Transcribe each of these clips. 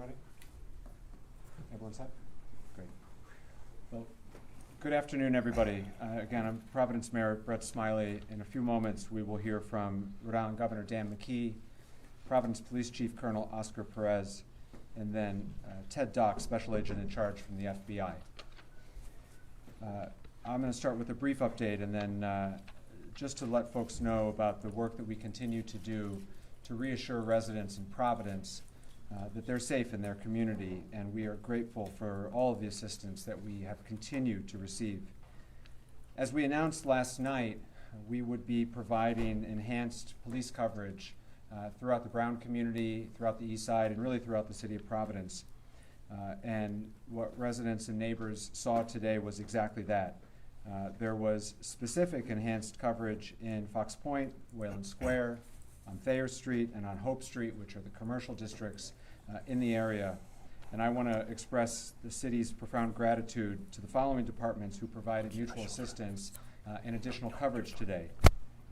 ready? Everyone set? Great. Well, good afternoon, everybody. Again, I'm Providence Mayor Brett Smiley. In a few moments, we will hear from Rhode Island Governor Dan McKee, Providence Police Chief Colonel Oscar Perez, and then Ted Dock, Special Agent in Charge from the FBI. I'm going to start with a brief update and then just to let folks know about the work that we continue to do to reassure residents in Providence that they're safe in their community, and we are grateful for all of the assistance that we have continued to receive. As we announced last night, we would be providing enhanced police coverage throughout the Brown community, throughout the East Side, and really throughout the city of Providence. And what residents and neighbors saw today was exactly that. There was specific enhanced coverage in Fox Point, Wayland Square, on Thayer Street, and on Hope Street, which are the commercial districts in the area. And I want to express the city's profound gratitude to the following departments who provided mutual assistance and additional coverage today.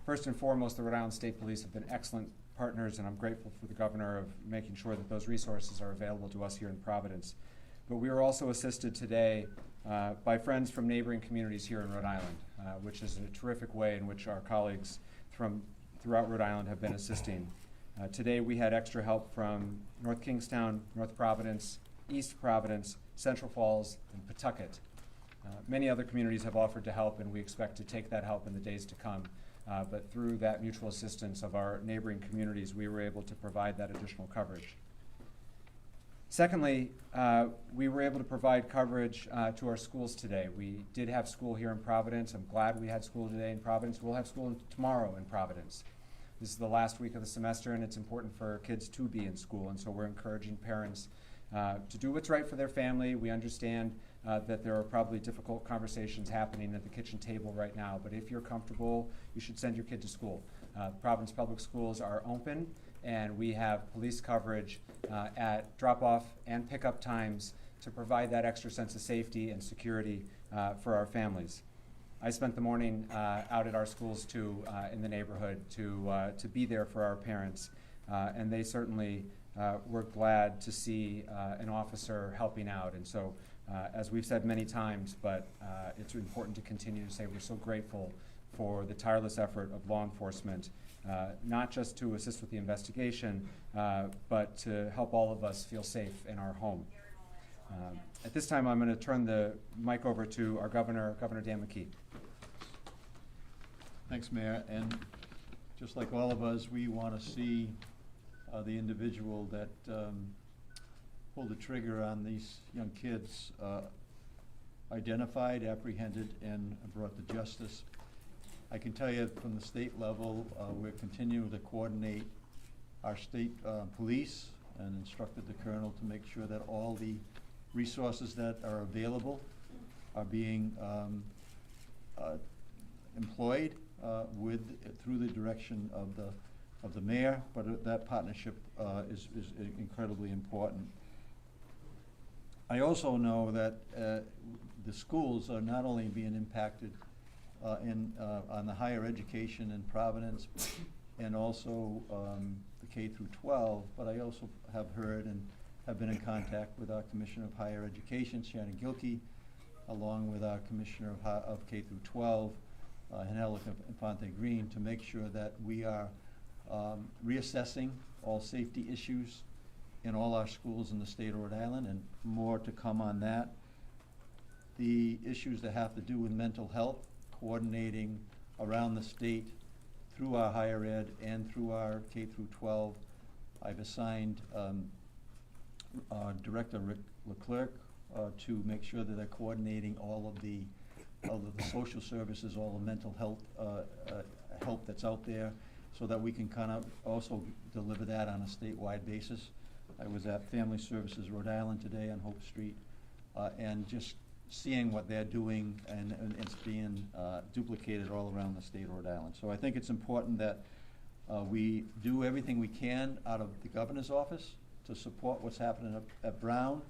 First and foremost, the Rhode Island State Police have been excellent partners, and I'm grateful for the governor of making sure that those resources are available to us here in Providence. But we were also assisted today by friends from neighboring communities here in Rhode Island, which is a terrific way in which our colleagues from throughout Rhode Island have been assisting. Today we had extra help from North Kingstown, North Providence, East Providence, Central Falls, and Pawtucket. Many other communities have offered to help, and we expect to take that help in the days to come. But through that mutual assistance of our neighboring communities, we were able to provide that additional coverage. Secondly, we were able to provide coverage to our schools today. We did have school here in Providence. I'm glad we had school today in Providence. We'll have school tomorrow in Providence. This is the last week of the semester, and it's important for kids to be in school, and so we're encouraging parents to do what's right for their family. We understand that there are probably difficult conversations happening at the kitchen table right now, but if you're comfortable, you should send your kid to school. Providence Public Schools are open, and we have police coverage at drop-off and pickup times to provide that extra sense of safety and security for our families. I spent the morning out at our schools too in the neighborhood to be there for our parents, and they certainly were glad to see an officer helping out. And so, as we've said many times, but it's important to continue to say we're so grateful for the tireless effort of law enforcement, not just to assist with the investigation, but to help all of us feel safe in our home. At this time, I'm going to turn the mic over to our governor, Governor Dan McKee. Thanks, Mayor. And just like all of us, we want to see the individual that pulled the trigger on these young kids identified, apprehended, and brought to justice. I can tell you from the state level, we're continuing to coordinate our state police and instructed the colonel to make sure that all the resources that are available are being employed through the direction of the mayor, but that partnership is incredibly important. I also know that the schools are not only being impacted on the higher education in Providence and also the K through 12, but I also have heard and have been in contact with our Commissioner of Higher Education, Shannon Gilkey, along with our Commissioner of K through 12, Angelica Infante Green, to make sure that we are reassessing all safety issues in all our schools in the state of Rhode Island, and more to come on that. The issues that have to do with mental health, coordinating around the state through our higher ed and through our K through 12. I've assigned Director Rick Leclerc to make sure that they're coordinating all of the social services, all the mental health help that's out there, so that we can kind of also deliver that on a statewide basis. I was at Family Services Rhode Island today on Hope Street, and just seeing what they're doing, and it's being duplicated all around the state of Rhode Island. So I think it's important that we do everything we can out of the governor's office to support what's happening at Brown,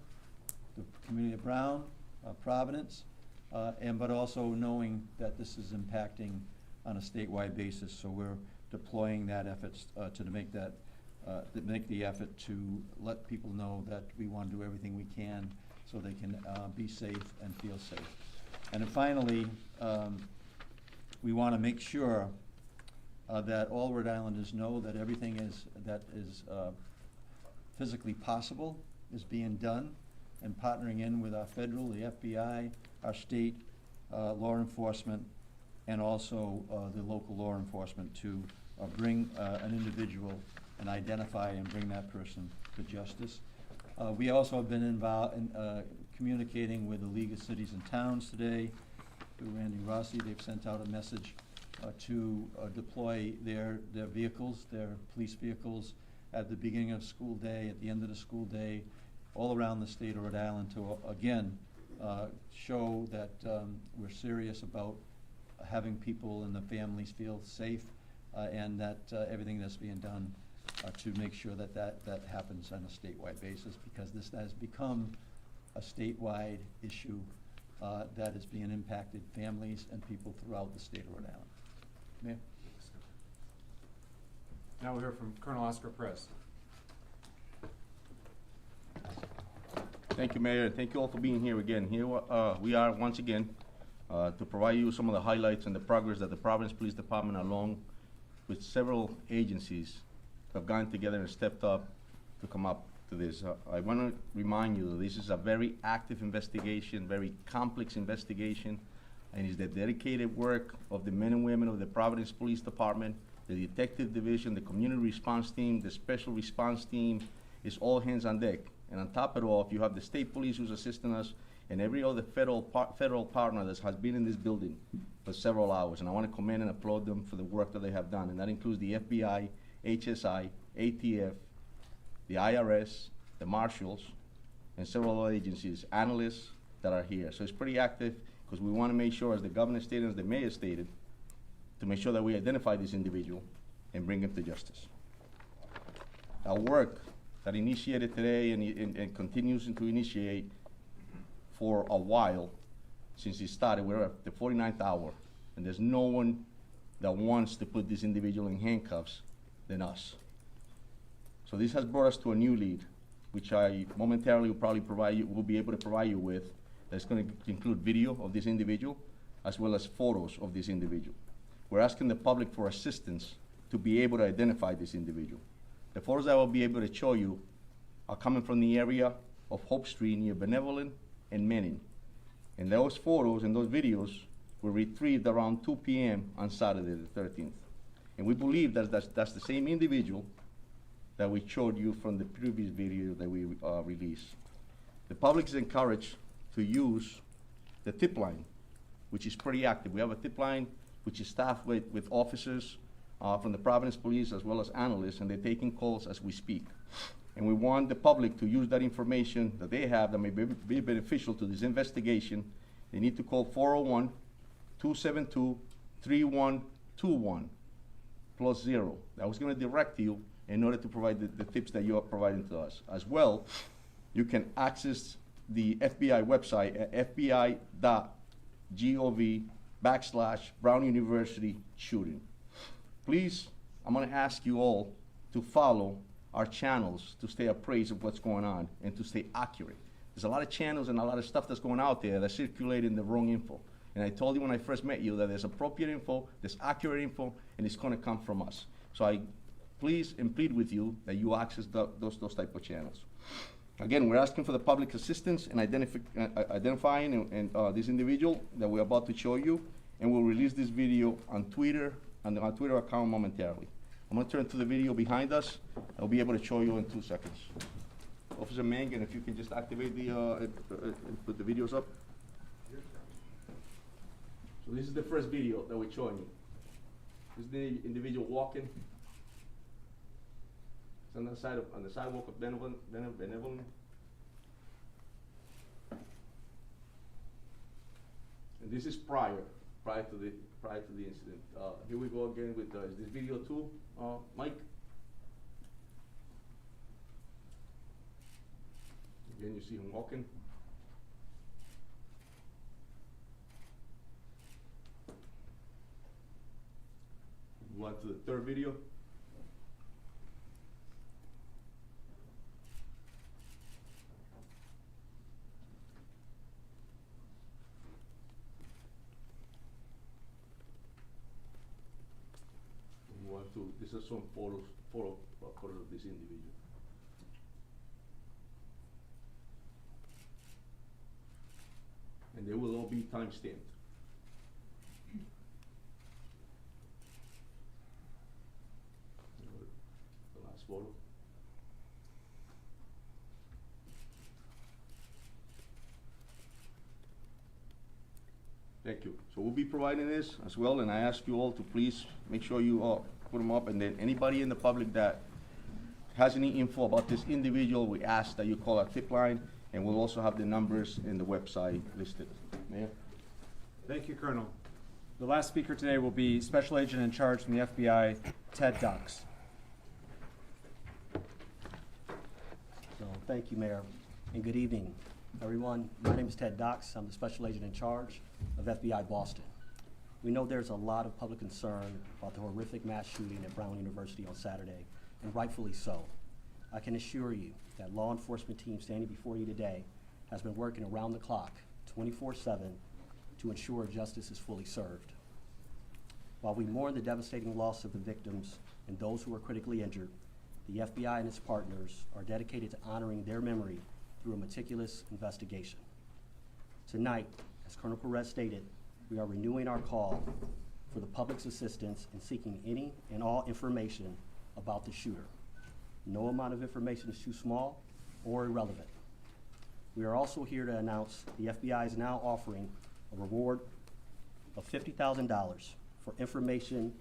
the community of Brown, Providence, but also knowing that this is impacting on a statewide basis. So we're deploying that efforts to make that that make the effort to let people know that we want to do everything we can so they can be safe and feel safe. And then finally, we want to make sure that all Rhode Islanders know that everything that is physically possible is being done, and partnering in with our federal, the FBI, our state law enforcement, and also the local law enforcement to bring an individual and identify and bring that person to justice. We also have been involved in communicating with the League of Cities and Towns today, through Randy Rossi. They've sent out a message to deploy their vehicles, their police vehicles, at the beginning of school day, at the end of the school day, all around the state of Rhode Island to, again, show that we're serious about having people and the families feel safe, and that everything that's being done to make sure that that happens on a statewide basis, because this has become a statewide issue that is being impacted families and people throughout the state of Rhode Island. Mayor? Now we'll hear from Colonel Oscar Perez. Thank you, Mayor, and thank you all for being here again. Here we are once again to provide you some of the highlights and the progress that the Providence Police Department, along with several agencies, have gotten together and stepped up to come up to this. I want to remind you that this is a very active investigation, very complex investigation, and it's the dedicated work of the men and women of the Providence Police Department, the Detective Division, the Community Response Team, the Special Response Team. It's all hands on deck. And on top of it all, you have the state police who's assisting us, and every other federal partner that has been in this building for several hours. And I want to commend and applaud them for the work that they have done. And that includes the FBI, HSI, ATF, the IRS, the marshals, and several other agencies, analysts that are here. So it's pretty active, because we want to make sure, as the governor stated, as the mayor stated, to make sure that we identify this individual and bring him to justice. Our work that initiated today and continues to initiate for a while, since it started, we're at the 49th hour, and there's no one that wants to put this individual in handcuffs than us. So this has brought us to a new lead, which I momentarily will probably will be able to provide you with. That's going to include video of this individual, as well as photos of this individual. We're asking the public for assistance to be able to identify this individual. The photos I will be able to show you are coming from the area of Hope Street near Benevolent and Manning. And those photos and those videos were retrieved around 2 p.m. on Saturday the 13th. And we believe that that's the same individual that we showed you from the previous video that we released. The public is encouraged to use the tip line, which is pretty active. We have a tip line which is staffed with officers from the Providence Police, as well as analysts, and they're taking calls as we speak. And we want the public to use that information that they have that may be beneficial to this investigation. They need to call 401-272-3121 +0. I was going to direct you in order to provide the tips that you are providing to us. As well, you can access the FBI website at fbi.gov/Brown University shooting. Please, I'm going to ask you all to follow our channels to stay appraised of what's going on and to stay accurate. There's a lot of channels and a lot of stuff that's going out there that's circulating the wrong info. And I told you when I first met you that there's appropriate info, there's accurate info, and it's going to come from us. So I please and plead with you that you access those type of channels. Again, we're asking for the public assistance in identifying this individual that we're about to show you, and we'll release this video on Twitter, on our Twitter account momentarily. I'm going to turn to the video behind us. I'll be able to show you in 2 seconds. Officer Mangan, if you can just activate and put the videos up. So this is the first video that we're showing you. This is the individual walking. It's on the sidewalk of Benevolent. And this is prior to the incident. Here we go again with is this video too, Mike? Again, you see him walking. Go on to the third video. these are some photos of this individual. And they will all be time-stamped. The last photo. Thank you. So we'll be providing this as well, and I ask you all to please make sure you put them up, and then anybody in the public that has any info about this individual, we ask that you call our tip line, and we'll also have the numbers in the website listed. Mayor? Thank you, Colonel. The last speaker today will be Special Agent in Charge from the FBI, Ted Dux. So, thank you, Mayor, and good evening, everyone. My name is Ted Dux. I'm the Special Agent in Charge of FBI Boston. We know there's a lot of public concern about the horrific mass shooting at Brown University on Saturday, and rightfully so. I can assure you that law enforcement team standing before you today has been working around the clock, 24/7, to ensure justice is fully served. While we mourn the devastating loss of the victims and those who were critically injured, the FBI and its partners are dedicated to honoring their memory through a meticulous investigation. Tonight, as Colonel Perez stated, we are renewing our call for the public's assistance in seeking any and all information about the shooter. No amount of information is too small or irrelevant. We are also here to announce the FBI is now offering a reward of $50,000 for information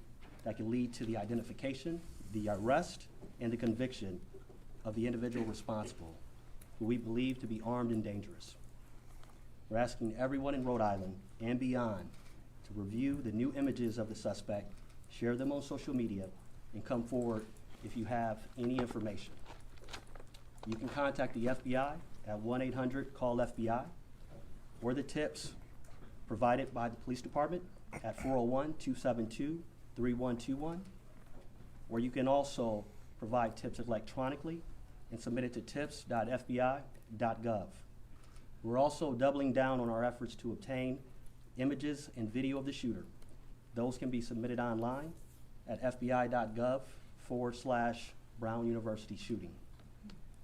that can lead to the identification, the arrest, and the conviction of the individual responsible, who we believe to be armed and dangerous. We're asking everyone in Rhode Island and beyond to review the new images of the suspect, share them on social media, and come forward if you have any information. You can contact the FBI at 1-800-CALL-FBI or the tips provided by the police department at 401-272-3121, or you can also provide tips electronically and submit it to tips.fbi.gov. We're also doubling down on our efforts to obtain images and video of the shooter. Those can be submitted online at fbi.gov/Brown University shooting.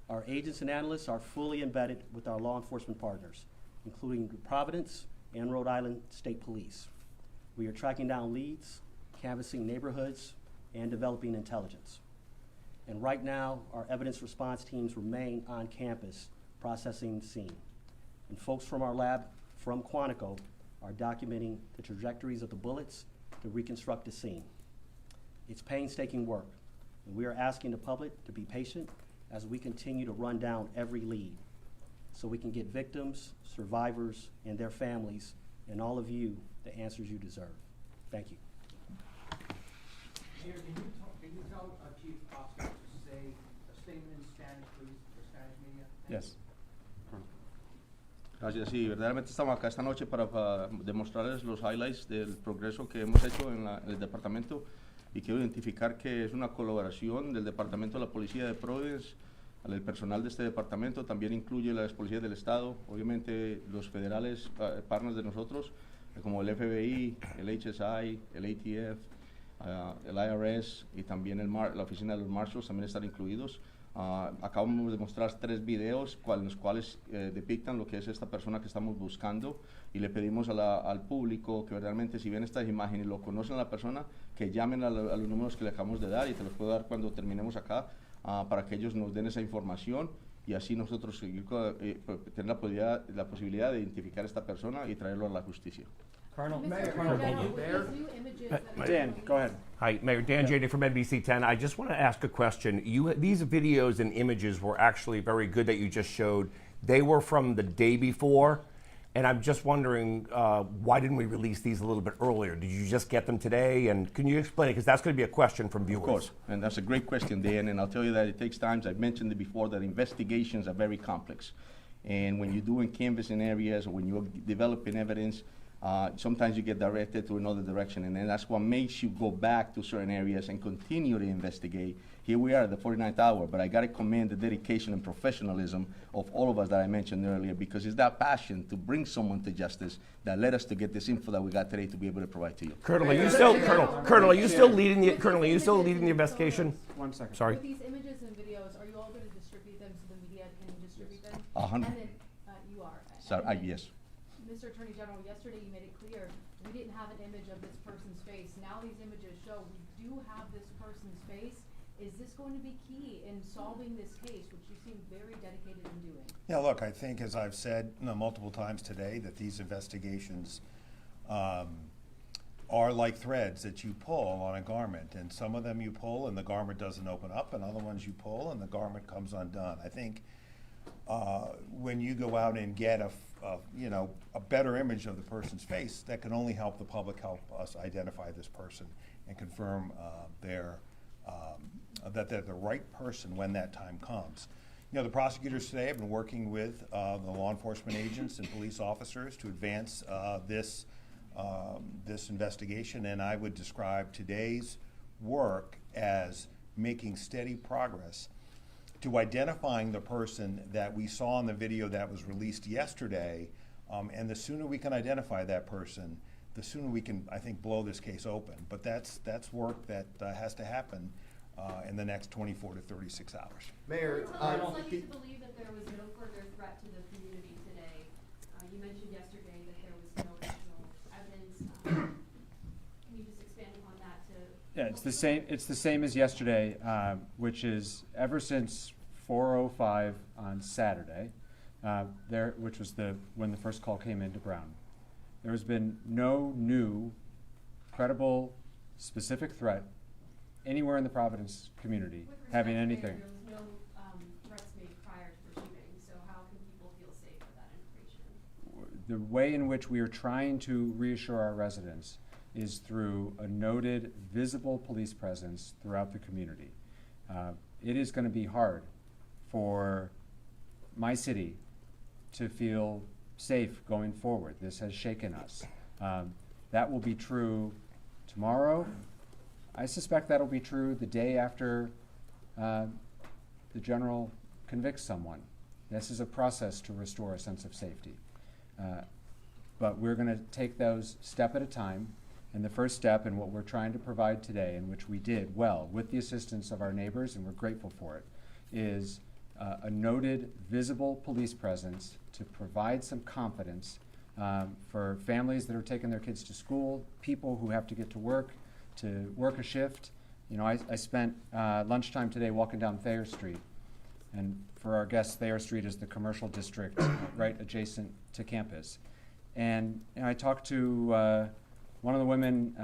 Our agents and analysts are fully embedded with our law enforcement partners, including Providence and Rhode Island State Police. We are tracking down leads, canvassing neighborhoods, and developing intelligence. And right now, our evidence response teams remain on campus processing the scene. And folks from our lab from Quantico are documenting the trajectories of the bullets to reconstruct the scene. It's painstaking work, and we are asking the public to be patient as we continue to run down every lead so we can get victims, survivors, and their families, and all of you the answers you deserve. Thank you. Mayor, can you tell our chief officer to say a statement in Spanish, please, for Spanish media? Thank Yes. Gracias, sí, verdaderamente estamos acá esta noche para demostrarles los highlights del progreso que hemos hecho en el departamento, y quiero identificar que es una colaboración del Departamento de la Policía de Providence, el personal de este departamento, también incluye las policías del estado, obviamente los federales partners de nosotros, como el FBI, el HSI, el ATF, el IRS y también la oficina de los marshals también están incluidos. Acabamos de mostrar 3 videos en los cuales depictan lo que es esta persona que estamos buscando, y le pedimos al público que verdaderamente, si ven estas imágenes y lo conocen a la persona, que llamen a los números que le acabamos de dar, y te los puedo dar cuando terminemos acá, para que ellos nos den esa información y así nosotros tener la posibilidad de identificar a esta persona y traerlo a la justicia. Colonel, Mayor, Colonel, can can you- you- Dan, go ahead. Hi, Mayor Dan Janey from NBC 10. I just want to ask a question. These videos and images were actually very good that you just showed. They were from the day before, and I'm just wondering why didn't we release these a little bit earlier? Did you just get them today? And can you explain it? Because that's going to be a question from viewers. Of course, and that's a great question, Dan, and I'll tell you that it takes time. I've mentioned it before that investigations are very complex. And when you're doing canvassing areas or when you're developing evidence, sometimes you get directed to another direction, and then that's what makes you go back to certain areas and continue to investigate here we are at the 49th hour, but I gotta commend the dedication and professionalism of all of us that I mentioned earlier, because it's that passion to bring someone to justice that led us to get this info that we got today to be able to provide to you. Colonel, are you still are you still leading the investigation? 1 second. Sorry. With these images and videos, are you all going to distribute them so the media can distribute them? 100. And then, you are. So, And then, yes. Mr. Attorney General, yesterday you made it clear, we didn't have an image of this person's face. Now these images show we do have this person's face. Is this going to be key in solving this case, which you seem very dedicated in doing? Yeah, look, I think, as I've said multiple times today, that these investigations are like threads that you pull on a garment, and some of them you pull and the garment doesn't open up, and other ones you pull and the garment comes undone. I think when you go out and get a better image of the person's face, that can only help the public, help us identify this person and confirm that they're the right person when that time comes. You know, the prosecutors today have been working with the law enforcement agents and police officers to advance this investigation, and I would describe today's work as making steady progress to identifying the person that we saw in the video that was released yesterday, and the sooner we can identify that person, the sooner we can, I think, blow this case open. But that's work that has to happen in the next 24 to 36 hours. Mayor, I don't like you to believe that there was no further threat to the community today. You mentioned yesterday that there was no additional evidence. Can you just expand upon that to? Yeah, it's the same as yesterday, which is ever since 4:05 on Saturday, which was when the first call came into Brown. There has been no new, credible, specific threat anywhere in the Providence community With respect having to anything. There was no threats made prior to the shooting, so how can people feel safe with that information? The way in which we are trying to reassure our residents is through a noted, visible police presence throughout the community. It is going to be hard for my city to feel safe going forward. This has shaken us. That will be true tomorrow. I suspect that'll be true the day after the general convicts someone. This is a process to restore a sense of safety. But we're going to take those step at a time. And the first step, and what we're trying to provide today, and which we did well with the assistance of our neighbors, and we're grateful for it, is a noted, visible police presence to provide some confidence for families that are taking their kids to school, people who have to get to work a shift. You know, I spent lunchtime today walking down Thayer Street, and for our guests, Thayer Street is the commercial district right adjacent to campus. And I talked to one of the women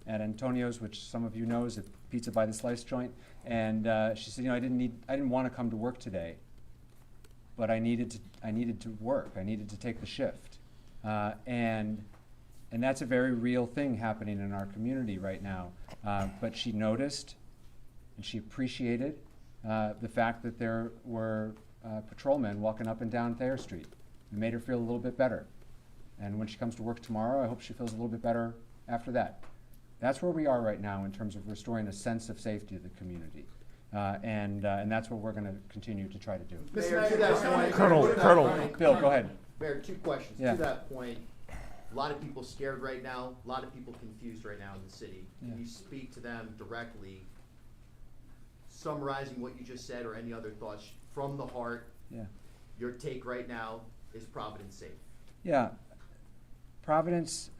at Antonio's, which some of you know is a pizza by the slice joint, and she said, I didn't want to come to work today, but I needed to work. I needed to take the shift, and that's a very real thing happening in our community right now. But she noticed, and she appreciated the fact that there were patrolmen walking up and down Thayer Street. It made her feel a little bit better. And when she comes to work tomorrow, I hope she feels a little bit better after that. That's where we are right now in terms of restoring a sense of safety to the community. And that's what we're going to continue to try to do. Mayor, to that point. Colonel. Bill, go ahead. Mayor, 2 questions. Yeah. To that point, a lot of people scared right now, a lot of people confused right now in the city. Yeah. Can you speak to them directly, summarizing what you just said or any other thoughts from the heart? Yeah. Your take right now, is Providence safe? Yeah. Providence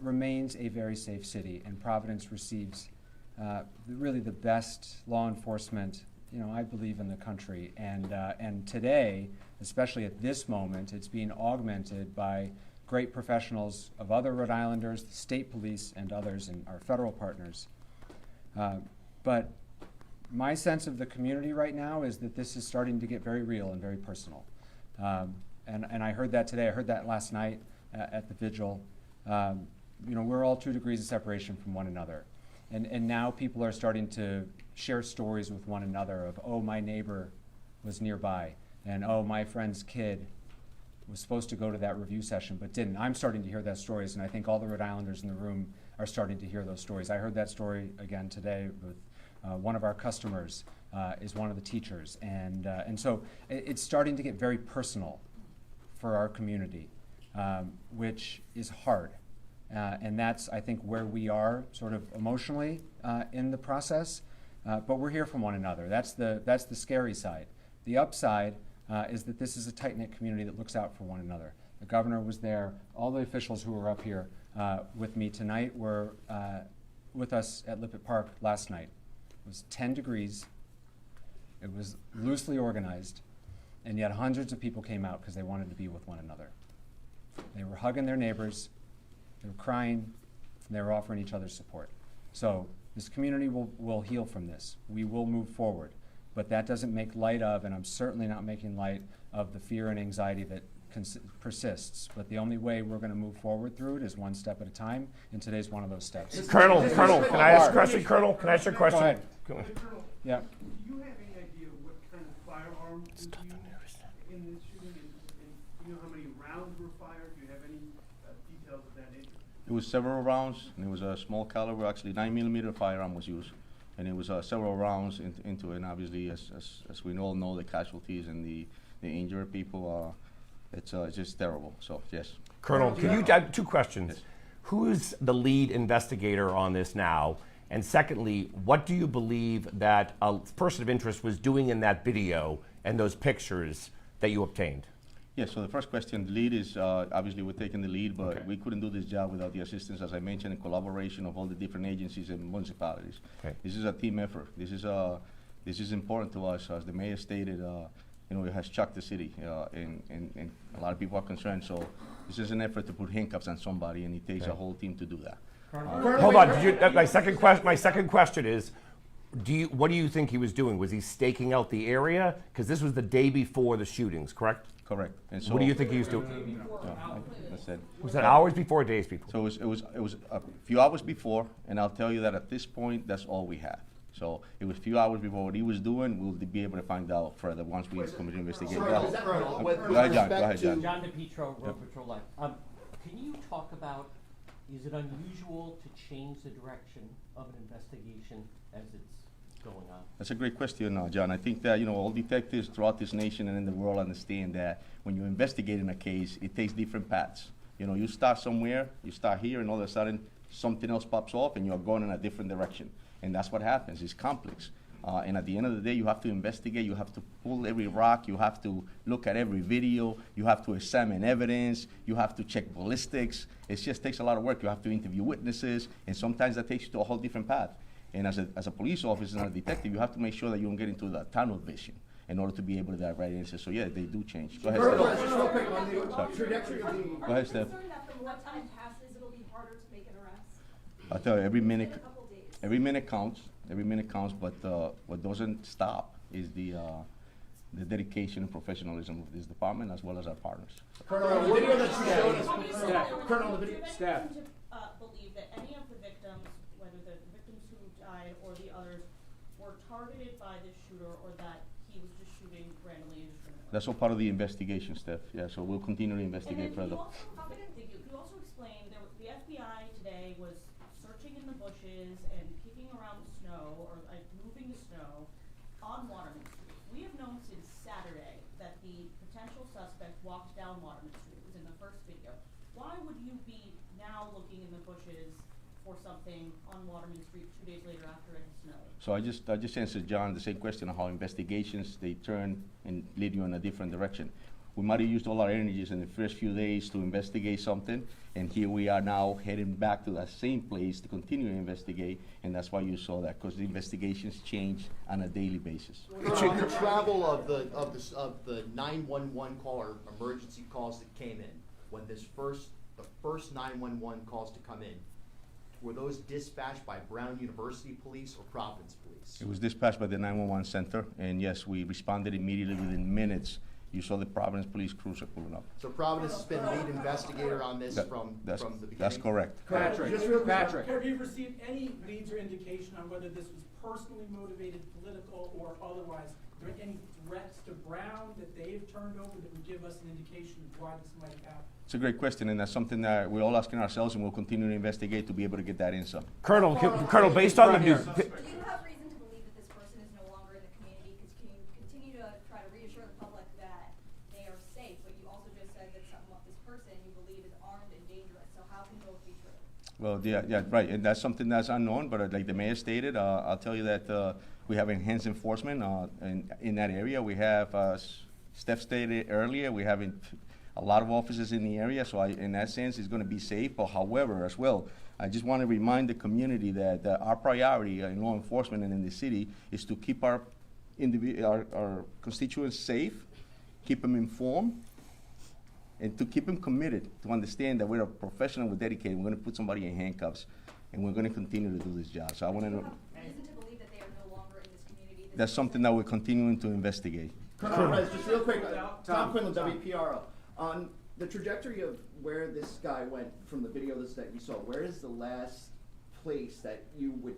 remains a very safe city, and Providence receives really the best law enforcement, I believe, in the country. And today, especially at this moment, it's being augmented by great professionals of other Rhode Islanders, the state police, and others, and our federal partners. But my sense of the community right now is that this is starting to get very real and very personal. And I heard that today. I heard that last night at the vigil. We're all 2 degrees of separation from one another. And now people are starting to share stories with one another of, oh, my neighbor was nearby, and oh, my friend's kid was supposed to go to that review session but didn't. I'm starting to hear those stories, and I think all the Rhode Islanders in the room are starting to hear those stories. I heard that story again today with One of our customers is one of the teachers. And so it's starting to get very personal for our community, which is hard. And that's, I think, where we are sort of emotionally in the process. But we're here for one another. That's the scary side. The upside is that this is a tight-knit community that looks out for one another. The governor was there. All the officials who were up here with me tonight were with us at Lippert Park last night. It was 10 degrees. It was loosely organized, and yet hundreds of people came out because they wanted to be with one another. They were hugging their neighbors, they were crying, and they were offering each other support. So this community will heal from this. We will move forward, but that doesn't make light of, and I'm certainly not making light of, the fear and anxiety that persists. But the only way we're going to move forward through it is one step at a time, and today's one of those steps. Colonel, can I ask a question? Colonel, can I ask you a question? Go ahead. Go ahead. Colonel, Yeah. do you have any idea what kind of firearm was used in this shooting? And do you know how many rounds were fired? Do you have any details of that nature? It was several rounds, and it was a small caliber, actually 9mm firearm was used. And it was several rounds into it, and obviously, as we all know, the casualties and the injured people, it's just terrible, so yes. Colonel, can you add 2 questions? Yes. Who's the lead investigator on this now? And secondly, what do you believe that a person of interest was doing in that video and those pictures that you obtained? Yeah, so the first question, the lead is, obviously we're taking the lead, but Okay. we couldn't do this job without the assistance, as I mentioned, and collaboration of all the different agencies and municipalities. Okay. This is a team effort. This is important to us. As the mayor stated, it has shocked the city, and a lot of people are concerned. So this is an effort to put handcuffs on somebody, and it takes a whole team to do that. Hold on. My second question is, what do you think he was doing? Was he staking out the area? Because this was the day before the shootings, correct? Correct. And so What do you think he was doing? That's it. Was that hours before or days before? So it was a few hours before, and I'll tell you that at this point, that's all we have. So it was a few hours before what he was doing. We'll be able to find out further once we come to investigate. Sorry, is that right? With Go ahead, John. Go respect ahead, John. John DePietro, Road Patrol Life. Can you talk about, is it unusual to change the direction of an investigation as it's going on? That's a great question, John. I think that, all detectives throughout this nation and in the world understand that when you're investigating a case, it takes different paths. You start somewhere, you start here, and all of a sudden, something else pops off, and you're going in a different direction. And that's what happens. It's complex. And at the end of the day, you have to investigate, you have to pull every rock, you have to look at every video, you have to examine evidence, you have to check ballistics. It just takes a lot of work. You have to interview witnesses, and sometimes that takes you to a whole different path. And as a police officer and a detective, you have to make sure that you don't get into the tunnel vision in order to be able to get right answer. So yeah, they do change. Go ahead, Steph. Just real quick on the Sorry. trajectory of the. Go ahead, Steph. Concerned that the more time passes, it'll be harder to make an arrest. I'll tell you, every It's minute, been a couple days. every minute counts. Every minute counts. But what doesn't stop is the dedication and professionalism of this department as well as our partners. Colonel, the video that you showed us. Colonel, the Do video. you have any Staff. reason to believe that any of the victims, whether the victims who died or the others, were targeted by this shooter, or that he was just shooting randomly indiscriminately? That's all part of the investigation, Steph. Yeah, so we'll continue to And investigate then further. could you also explain, the FBI today was searching in the bushes and kicking around the snow, or moving the snow on Waterman Street. We have known since Saturday that the potential suspect walked down Waterman Street. It was in the first video. Why would you be now looking in the bushes for something on Waterman Street 2 days later after it had snowed? So I just answered John the same question on how investigations, they turn and lead you in a different direction. We might have used all our energies in the first few days to investigate something, and here we are now heading back to that same place to continue to investigate, and that's why you saw that, because the investigations change on a daily basis. On the travel of the 911 call or emergency calls that came in, when the first 911 calls to come in, were those dispatched by Brown University Police or Providence Police? It was dispatched by the 911 center, and yes, we responded immediately within minutes. You saw the Providence Police cruiser pulling up. So Providence has been lead investigator on this from the beginning? That's correct. Patrick, Just real quick, Patrick. have you received any leads or indication on whether this was personally motivated, political, or otherwise? Are there any threats to Brown that they've turned over that would give us an indication of why this might have happened? It's a great question, and that's something that we're all asking ourselves, and we'll continue to investigate to be able to get that answer. Colonel, based on the new. Do you have reason to believe both be true? Well, yeah, right, and that's something that's unknown, but like the mayor stated, I'll tell you that we have enhanced enforcement in that area. We have, Steph stated earlier, we have a lot of officers in the area, so in that sense, it's gonna be safe. But however, as well, I just want to remind the community that our priority in law enforcement and in the city is to keep our constituents safe, keep them informed, and to keep them committed, to understand that we're a professional, we're dedicated, we're going to put somebody in handcuffs, and we're going to continue to do this job. So I want to know, Reason to believe that they are no longer in this community? that's something that we're continuing to investigate. Colonel Perez, just real quick, Tom Quinlan, WPRO. On the trajectory of where this guy went from the videos that you saw, where is the last place that you would,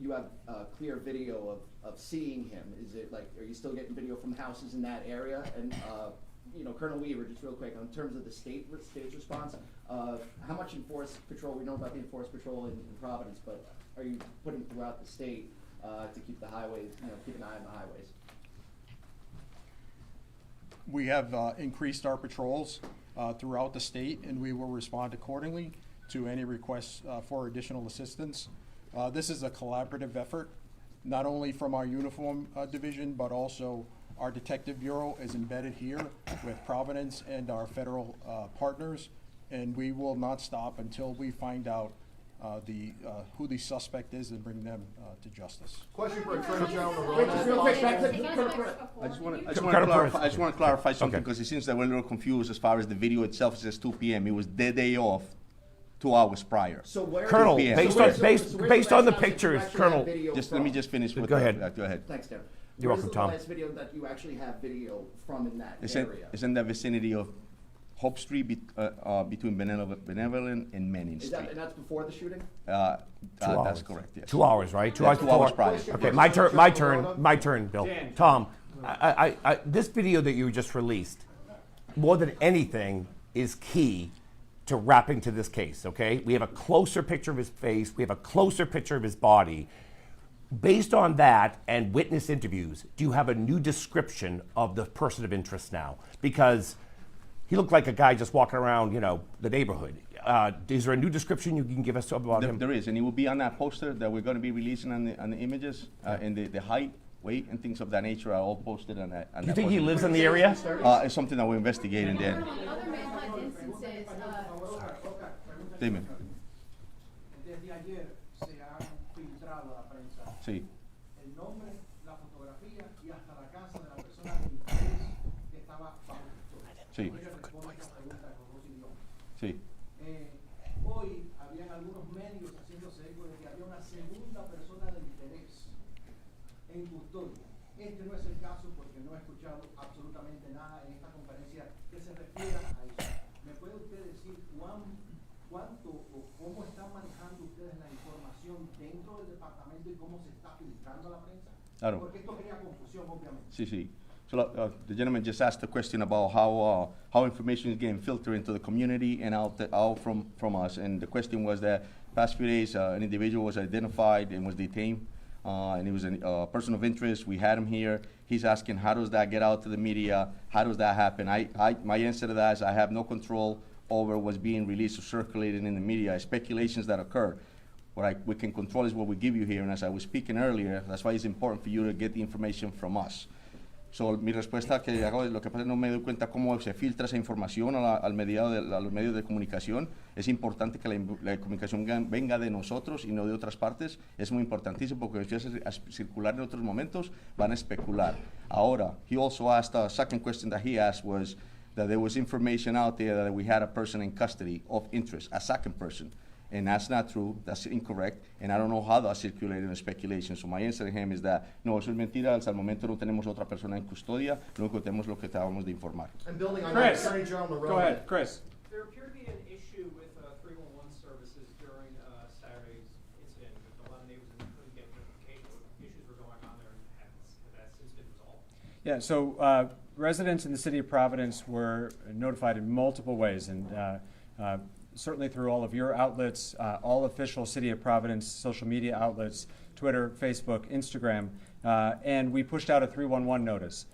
you have clear video of seeing him? Is it like, are you still getting video from houses in that area? And, you know, Colonel Weaver, just real quick, in terms of the state's response, how much enforced patrol, we know about the enforced patrol in Providence, but are you putting throughout the state to keep the highways, you know, keep an eye on the highways? We have increased our patrols throughout the state, and we will respond accordingly to any requests for additional assistance. This is a collaborative effort, not only from our uniform division, but also our detective bureau is embedded here with Providence and our federal partners, and we will not stop until we find out who the suspect is and bring them to justice. Question for Attorney General. Wait, just real quick, back to Colonel Perez. I just want to clarify something, because it seems that we're a little confused as far as the video itself. It says 2 p.m. It was the day off, 2 hours prior. So where Colonel, PM. based on the pictures, Colonel. Let me just finish with Go ahead. Go ahead. Thanks, Darren. You're welcome, Tom. Where's the last video that you actually have video from in that It's area? in the vicinity of Hope Street between Benevolent and Manning Is Street. that, and that's before the shooting? That's correct, yes. 2 hours, right? 2 Yeah, hours 2 before. hours prior. Okay, my turn, Bill. Tom, this video that you just released, more than anything, is key to wrapping to this case, okay? We have a closer picture of his face. We have a closer picture of his body. Based on that and witness interviews, do you have a new description of the person of interest now? Because he looked like a guy just walking around, you know, the neighborhood. Is there a new description you can give us about him? There is, and it will be on that poster that we're going to be releasing on the images, and the height, weight, and things of that nature are all posted on that. You think he lives in the area? It's something that we're investigating there. Other manhunt instances, Dime. Desde ayer se han filtrado a la prensa Sí. el nombre, la fotografía y hasta la casa de la persona de interés que estaba bajo custodia. Sí. Ella responde esta pregunta en los dos idiomas. Sí. Hoy habían algunos medios haciéndose eco de que había una segunda persona de interés en custodia. Este no es el caso porque no he escuchado absolutamente nada en esta conferencia que se refiera a eso. ¿Me puede usted decir cuánto o cómo están manejando ustedes la información dentro del departamento y cómo se está filtrando a la prensa? Claro. Porque esto crea confusión, obviamente. Sí, sí. So the gentleman just asked a question about how information is getting filtered into the community and out from us. And the question was that past few days an individual was identified and was detained, and he was a person of interest. We had him here. He's asking, how does that get out to the media? How does that happen? My answer to that is I have no control over what's being released or circulated in the media, speculations that occur. What we can control is what we give you here, and as I was speaking earlier, that's why it's important for you to get the information from us. So, mi respuesta que hago es lo que pasa es no me doy cuenta cómo se filtra esa información a los medios de comunicación. Es importante que la comunicación venga de nosotros y no de otras partes. Es muy importantísimo porque si hace circular en otros momentos van a especular. Ahora, he also asked, a second question that he asked was that there was information out there that we had a person in custody of interest, a second person. And that's not true, that's incorrect, and I don't know how that's circulated in speculation. So my answer to him is that, no, eso es mentira, hasta el momento no tenemos otra persona en custodia, lo único que tenemos lo que acabamos de informar. And building on Chris, that, Attorney General go ahead, Chris. There appeared to be an issue with 311 services during Saturday's incident. A lot of neighbors couldn't get notification. Issues were going on there, and has that since been resolved? Yeah, so residents in the city of Providence were notified in multiple ways, and certainly through all of your outlets, all official City of Providence social media outlets, Twitter, Facebook, Instagram, and we pushed out a 311 notice.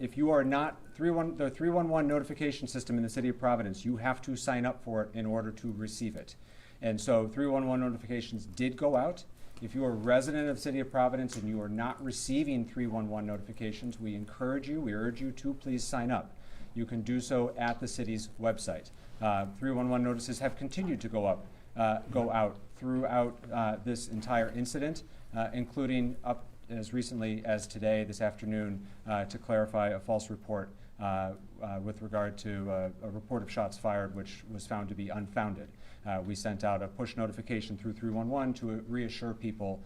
If you are not the 311 notification system in the city of Providence, you have to sign up for it in order to receive it. And so 311 notifications did go out. If you are a resident of the city of Providence and you are not receiving 311 notifications, we urge you to please sign up. You can do so at the city's website. 311 notices have continued to go out throughout this entire incident, including up as recently as today, this afternoon, to clarify a false report with regard to a report of shots fired, which was found to be unfounded. We sent out a push notification through 311 to reassure people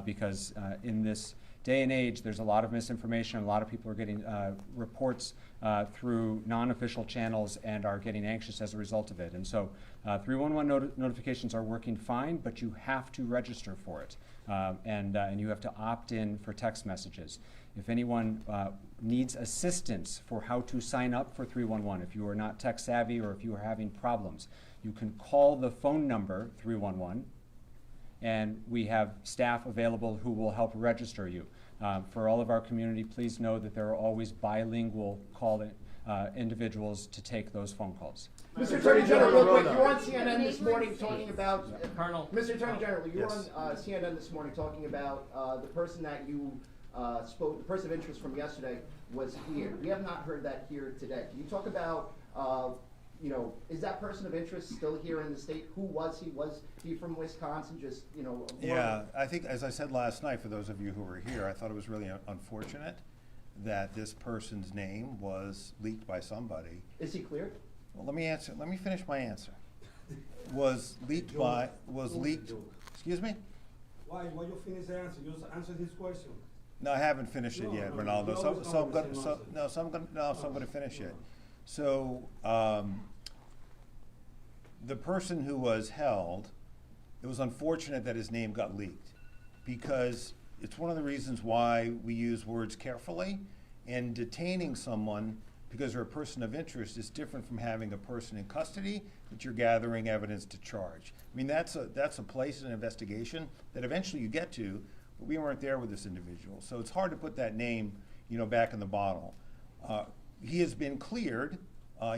because in this day and age, there's a lot of misinformation. A lot of people are getting reports through non-official channels and are getting anxious as a result of it. And so 311 notifications are working fine, but you have to register for it. And you have to opt in for text messages. If anyone needs assistance for how to sign up for 311, if you are not tech savvy or if you are having problems, you can call the phone number 311, and we have staff available who will help register you. For all of our community, please know that there are always bilingual individuals to take those phone calls. Mr. Attorney General, real quick, you were on CNN this morning talking about, Colonel. Mr. Attorney General, you were Yes. on CNN this morning talking about the person that you spoke, the person of interest from yesterday was here. We have not heard that here today. Can you talk about, you know, is that person of interest still here in the state? Who was he? Was he from Wisconsin? Just, you know. Yeah, I think, as I said last night, for those of you who were here, I thought it was really unfortunate that this person's name was leaked by somebody. Is he cleared? Well, let me finish my answer. Was leaked, excuse me? Why you finish the answer? Just answer his question. No, I haven't finished it yet, Ronaldo. So I'm gonna finish it. So, the person who was held, it was unfortunate that his name got leaked, because it's one of the reasons why we use words carefully, and detaining someone because they're a person of interest is different from having a person in custody that you're gathering evidence to charge. I mean, that's a place in an investigation that eventually you get to, but we weren't there with this individual. So it's hard to put that name, you know, back in the bottle. He has been cleared.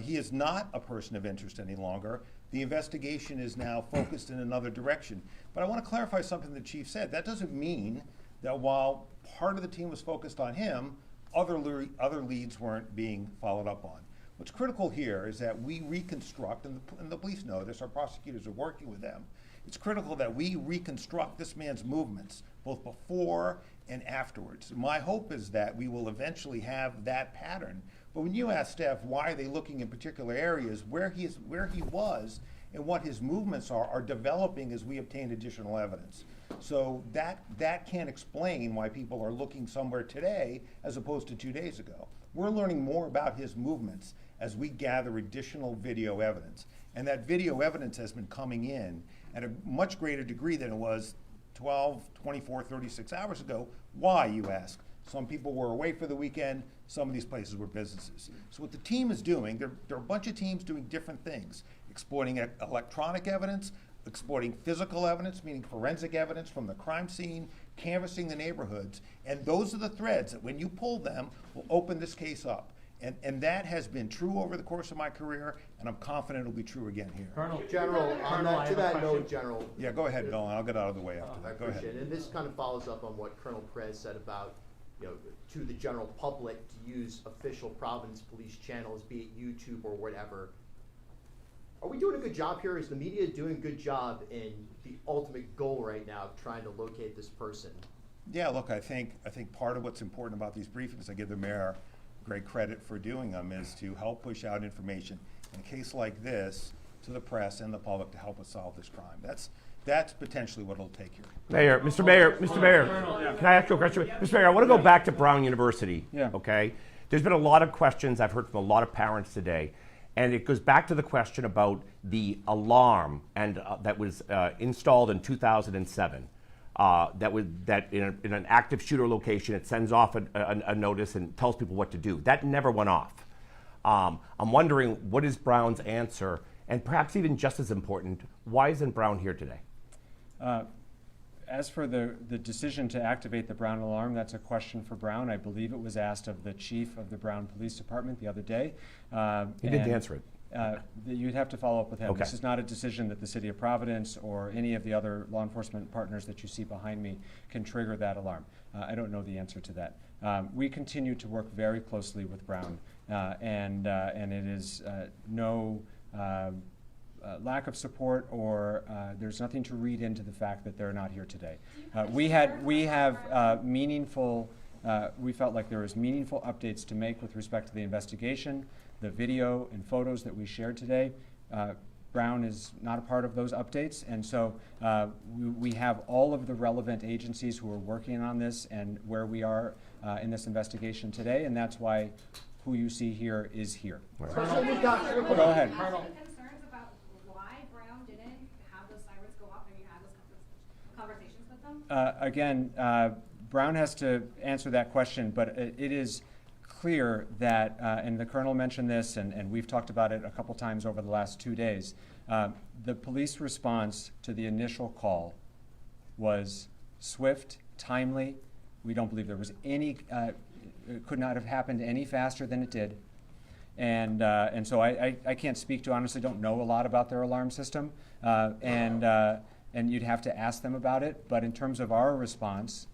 He is not a person of interest any longer. The investigation is now focused in another direction. But I want to clarify something the chief said. That doesn't mean that while part of the team was focused on him, other leads weren't being followed up on. What's critical here is that we reconstruct, and the police know this, our prosecutors are working with them. It's critical that we reconstruct this man's movements, both before and afterwards. My hope is that we will eventually have that pattern. But when you ask staff why are they looking in particular areas, where he was and what his movements are developing as we obtain additional evidence. So that can't explain why people are looking somewhere today as opposed to 2 days ago. We're learning more about his movements as we gather additional video evidence. And that video evidence has been coming in at a much greater degree than it was 12, 24, 36 hours ago. Why, you ask? Some people were away for the weekend. Some of these places were businesses. So what the team is doing, there are a bunch of teams doing different things, exploiting electronic evidence, exploiting physical evidence, meaning forensic evidence from the crime scene, canvassing the neighborhoods. And those are the threads that when you pull them will open this case up. And that has been true over the course of my career, and I'm confident it'll be true again here. Colonel. General, I to have a that question. note, General. Yeah, go ahead, Bill, and I'll get out of the way after I that. Go ahead. appreciate it. And this kind of follows up on what Colonel Perez said about, you know, to the general public to use official Providence Police channels, be it YouTube or whatever. Are we doing a good job here? Is the media doing a good job in the ultimate goal right now of trying to locate this person? Yeah, look, I think part of what's important about these briefings, I give the mayor great credit for doing them, is to help push out information in a case like this to the press and the public to help us solve this crime. That's potentially what it'll take here. Mayor, Mr. Mayor, can I ask you a question? Mr. Mayor, I want to go back to Brown University. Yeah. Okay? There's been a lot of questions I've heard from a lot of parents today, and it goes back to the question about the alarm and that was installed in 2007. That in an active shooter location, it sends off a notice and tells people what to do. That never went off. I'm wondering, what is Brown's answer? And perhaps even just as important, why isn't Brown here today? as for the decision to activate the Brown alarm, that's a question for Brown. I believe it was asked of the chief of the Brown Police Department the other day. He didn't answer it. You'd have to follow up with him. Okay. This is not a decision that the City of Providence or any of the other law enforcement partners that you see behind me can trigger that alarm. I don't know the answer to that. We continue to work very closely with Brown, and it is no lack of support, or there's nothing to read into the fact that they're not here today. We have meaningful. We felt like there was meaningful updates to make with respect to the investigation, the video and photos that we shared today. Brown is not a part of those updates, and so we have all of the relevant agencies who are working on this and where we are in this investigation today, and that's why who you see here is here. Right. Go ahead. Concerns about why Brown didn't have those sirens go off and you had those conversations with them? Again, Brown has to answer that question, but it is clear that, and the Colonel mentioned this, and we've talked about it a couple times over the last 2 days, the police response to the initial call was swift, timely. We don't believe there was any, it could not have happened any faster than it did. And so I can't speak to, honestly don't know a lot about their alarm system, and you'd have to ask them about it. But in terms of our response,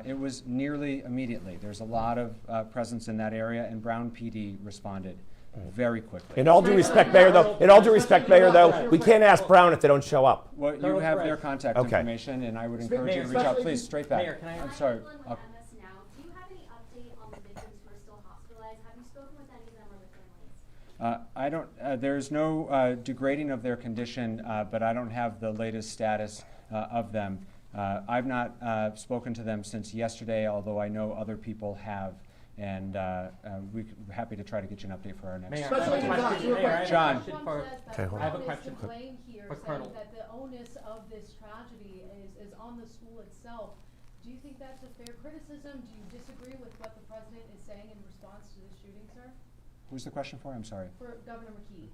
it was nearly immediately. There's a lot of presence in that area, and Brown PD responded very quickly. In all due respect, Mayor, though, we can't ask Brown if they don't show up. Well, you have their contact information, and I would encourage you to reach out. Please, straight back. Mayor, can I I'm sorry. Do you have any update on the victims who are still hospitalized? Have you spoken with any of them or their families? I don't. There's no degrading of their condition, but I don't have the latest status of them. I've not spoken to them since yesterday, although I know other people have, and we're happy to try to get you an update for our next. Mayor, I have a question. Mayor, I have a John. question for- Okay, hold I have a on. question for Blame here, Colonel. saying that the onus of this tragedy is on the school itself. Do you think that's a fair criticism? Do you disagree with what the president is saying in response to the shooting, sir? Who's the question for? I'm sorry. For Governor McKee.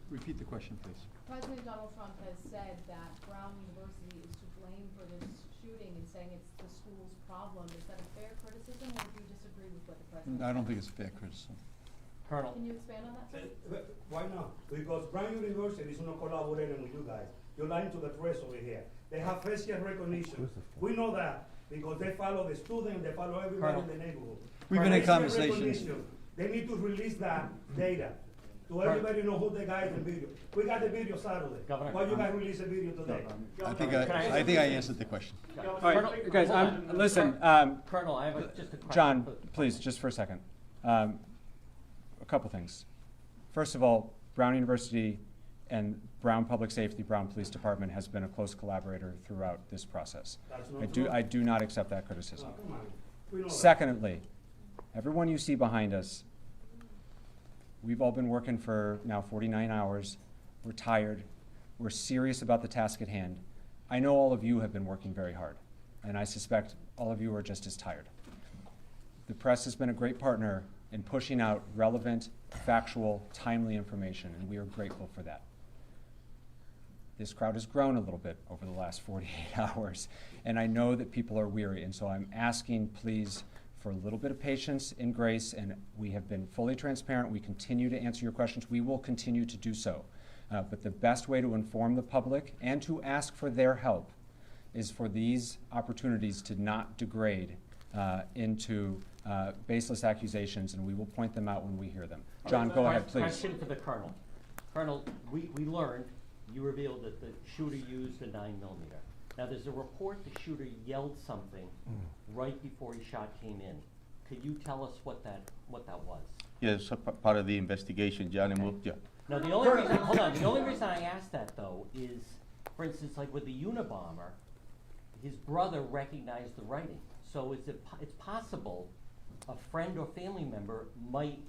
Repeat the question, please. President Donald Trump has said that Brown University is to blame for this shooting and saying it's the school's problem. Is that a fair criticism, or do you disagree with what the president I don't said? think it's a fair criticism. Colonel. Can you expand on that, sir? Why not? Because Brown University is not collaborating with you guys. You're lying to the press over here. They have facial recognition. We know that because they follow the student, they follow everybody in the neighborhood. We've been in Facial conversations. recognition, they need to release that data to everybody know who the guy in the video. We got the video Saturday. Governor. Why you guys release the video today? I think I answered the question. All right, guys. Listen, Colonel, I have just a question. John, please, just for a second. A couple things. First of all, Brown University and Brown Public Safety, Brown Police Department has been a close collaborator throughout this process. That's not true. I do not accept that criticism. Come on. We know that. Secondly, everyone you see behind us, we've all been working for now 49 hours. We're tired. We're serious about the task at hand. I know all of you have been working very hard, and I suspect all of you are just as tired. The press has been a great partner in pushing out relevant, factual, timely information, and we are grateful for that. This crowd has grown a little bit over the last 48 hours, and I know that people are weary, and so I'm asking, please, for a little bit of patience and grace, and we have been fully transparent. We continue to answer your questions. We will continue to do so. But the best way to inform the public and to ask for their help is for these opportunities to not degrade into baseless accusations, and we will point them out when we hear them. John, go ahead, please. Question for the Colonel. Colonel, we learned, you revealed that the shooter used a 9mm. Now, there's a report the shooter yelled something right before his shot came in. Could you tell us what that was? Yes, part of the investigation, Johnny moved, yeah. Now, the only reason, hold on, the only reason I asked that, though, is, for instance, like with the Unabomber, his brother recognized the writing. So it's possible a friend or family member might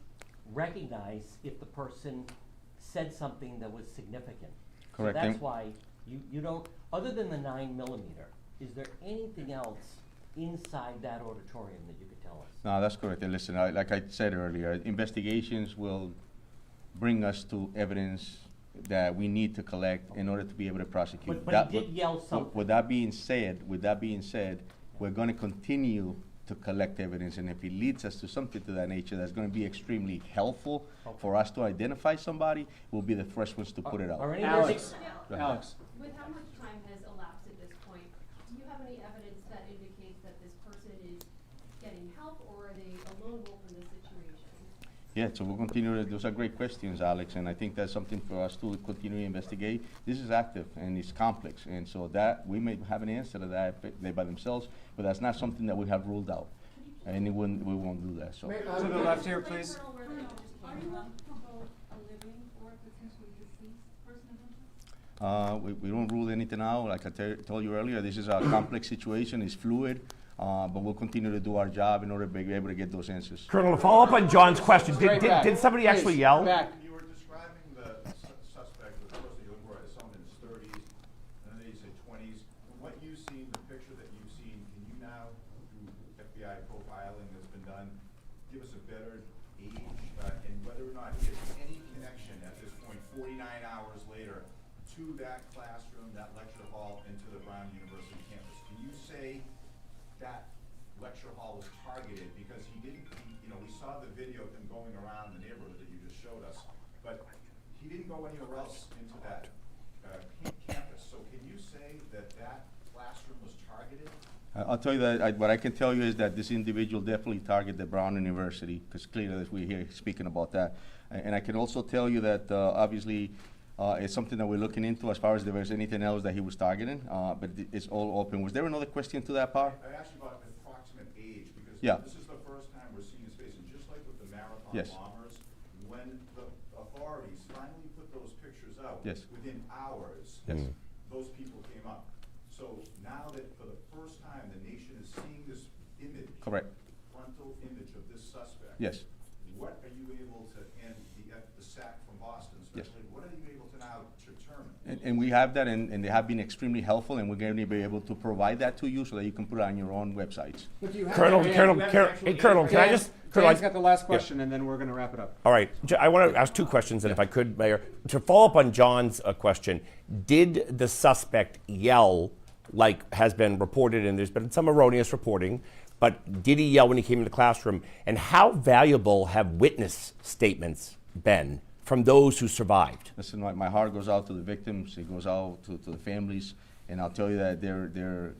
recognize if the person said something that was significant. Correct. So that's why you don't, other than the 9mm, is there anything else inside that auditorium that you could tell us? No, that's correct. And listen, like I said earlier, investigations will bring us to evidence that we need to collect in order to be able to prosecute. But he did yell something. With that being said, we're gonna continue to collect evidence, and if it leads us to something to that nature that's gonna be extremely helpful for us to identify somebody, we'll be the first ones to put it out. Are any Alex, Go ahead. Alex. With how much time has elapsed at this point, do you have any evidence that indicates that this person is getting help, or are they a lone wolf in this situation? Yeah, so we'll continue, those are great questions, Alex, and I think that's something for us to continue to investigate. This is active and it's complex, and so that, we may have an answer to that if they by themselves, but that's not something that we have ruled out. And we won't do that, so. To the left here, please. Are you looking for both a living or a potentially deceased person of interest? We don't rule anything out. Like I told you earlier, this is a complex situation, it's fluid, but we'll continue to do our job in order to be able to get those answers. Colonel, to follow up on John's question, did somebody actually yell? You were describing the suspect, the person you look for, as someone in his 30s, and then you say 20s. From what you've seen, the picture that you've seen, can you now, through FBI profiling that's been done, give us a better age and whether or not he has any connection at this point, 49 hours later, to that classroom, that lecture hall, and to the Brown University campus? Can you say that lecture hall was targeted? Because he didn't, we saw the video of him going around the neighborhood that you just showed us, but he didn't go anywhere else into that campus. So can you say that that classroom was targeted? I'll tell you that, what I can tell you is that this individual definitely targeted the Brown University, because clearly that we're here speaking about that. And I can also tell you that obviously it's something that we're looking into as far as if there's anything else that he was targeting, but it's all open. Was there another question to that part? I asked you about approximate age, because Yeah. this is the first time we're seeing his face, and just like with the marathon Yes. bombers, when the authorities finally put those pictures out, Yes. within hours, Yes. those people came up. So now that for the first time the nation is seeing this image, Correct. frontal image of this suspect, Yes. what are you able to, and the SAC from Boston Yes. especially, what are you able to now determine? And we have that, and they have been extremely helpful, and we're going to be able to provide that to you so that you can put it on your own websites. Colonel, can I just? Dan's got the last question, and then we're going to wrap it up. All right, I want to ask two questions, and if I could, Mayor, to follow up on John's question, did the suspect yell, like has been reported, and there's been some erroneous reporting, but did he yell when he came into the classroom? And how valuable have witness statements been from those who survived? Listen, my heart goes out to the victims, it goes out to the families, and I'll tell you that their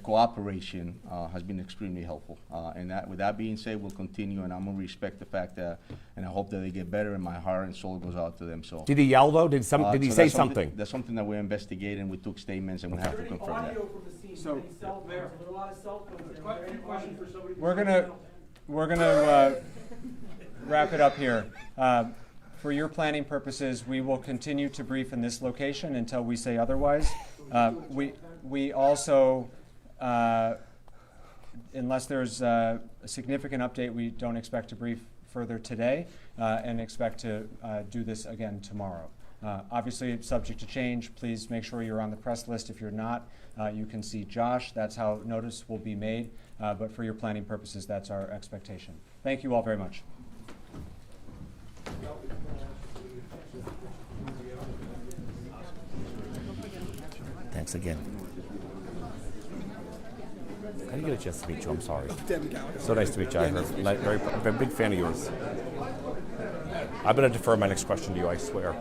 cooperation has been extremely helpful. And with that being said, we'll continue, and I'm gonna respect the fact that, and I hope that they get better, and my heart and soul goes out to them, so. Did he yell though? Did he So say that's something? That's something that we're investigating, we took statements, and we have to confirm that. Audio from the scene, So- any cell phones, there are a lot of cell phones there. Are there any Question audio? for somebody. We're gonna wrap it up here. For your planning purposes, we will continue to brief in this location until we say otherwise. We also, unless there's a significant update, we don't expect to brief further today and expect to do this again tomorrow. Obviously, it's subject to change. Please make sure you're on the press list. If you're not, you can see Josh. That's how notice will be made. But for your planning purposes, that's our expectation. Thank you all very much. Thanks again. I didn't get a chance to meet you, I'm sorry. So nice to meet you, I heard. I'm a big fan of yours. I'm going to defer my next question to you, I swear.